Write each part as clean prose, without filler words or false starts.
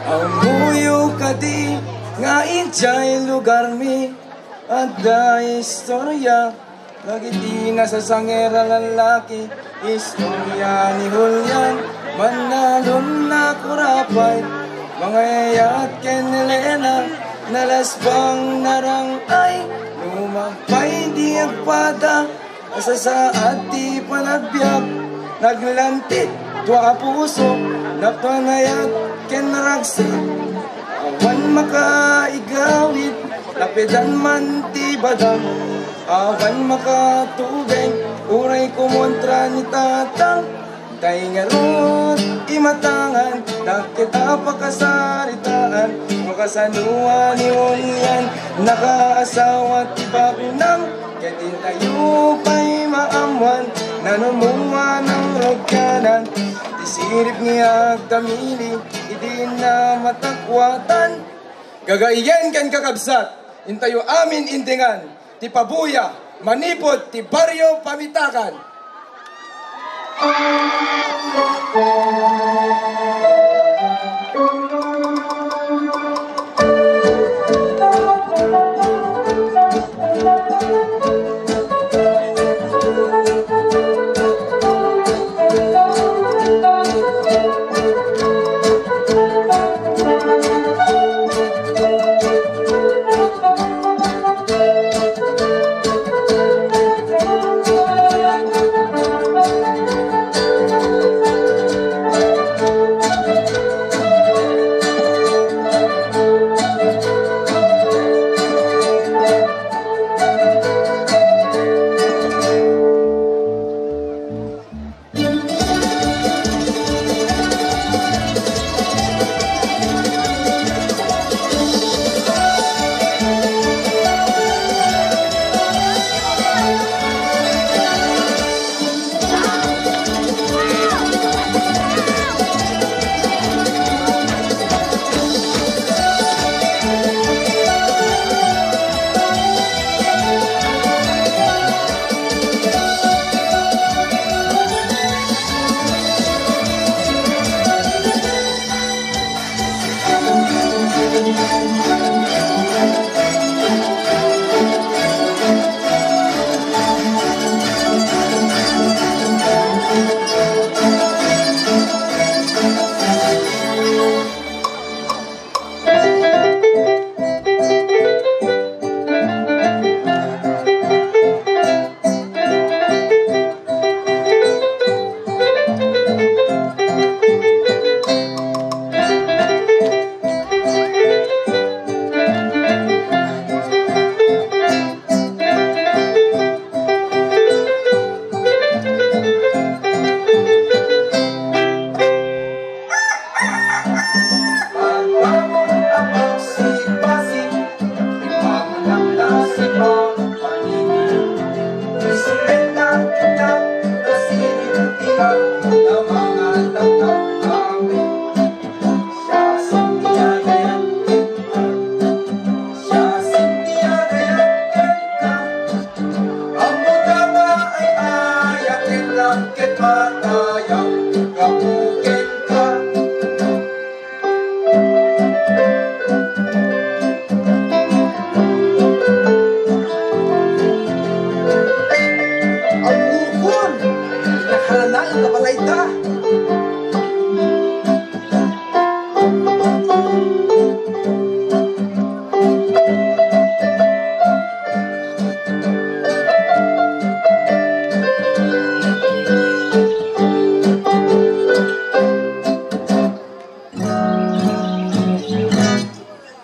Amuyo ka di nga ijay lugar mi at da istorya lagi di nasasangera lalaki istorya ni Julian manalon na kurapay mga yayat ken Elena nalasbang narang ay lumapay di agpada asa sa ati panagbiyak naglantit tuwa puso napanayat ken ragsi awan makaigawit lapidan man ti badang awan makatubeng uray kumontra ni tatang tay ngarot imatangan nakita pakasaritaan makasanuan ni Julian nakaasawa ti bakunang katin tayo pa'y maamwan nanumuha ng rogkanan sirip niya agdamili, hindi na matakwatan. Gagaiyan kan kakabsat, intayo amin indingan, ti pabuya, manipot, ti baryo pamitakan.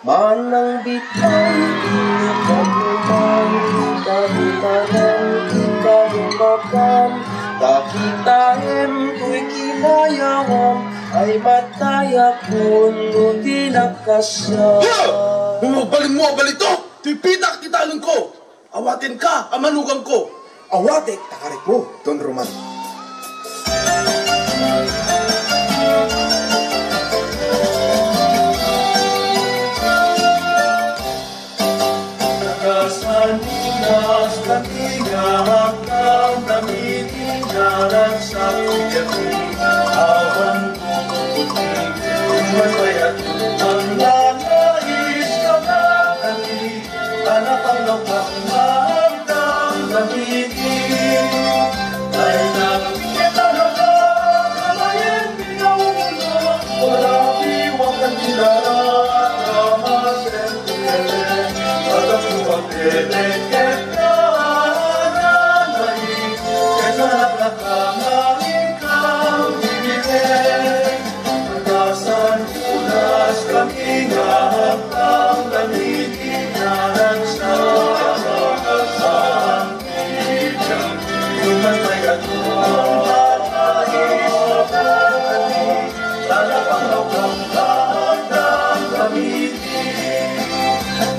Manang bitay, inipagluman, kabitanan, kalumakan, kakitahem ko'y kinayawang, ay mataya kung di nakasya. Bumagbalin mo ang balito! Tuy pitak kitalon ko! Awatin ka, amanugang ko! Awatek, takarik mo, Don Roman. Kasaninas katigahak ng namitindaran sa kiyaki awan kong puting, umayat Ang nanais ka magkani, anak ang lokang magdang gamitin. Ay nakikita na ka, kamayan pinaulo, wala iwang kandila, kamasente, pagkakuwang pinekit ka, nanay, kaya nakakang ikaw bibigay. Pagkasan ulas kami nga ang gamitin na nagsasakasang ibig. Human may katuwang nais na kani, talapang lokang bandang gamitin.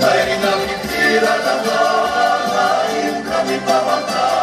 Ay nakikira na nga, ngayon kami pamata.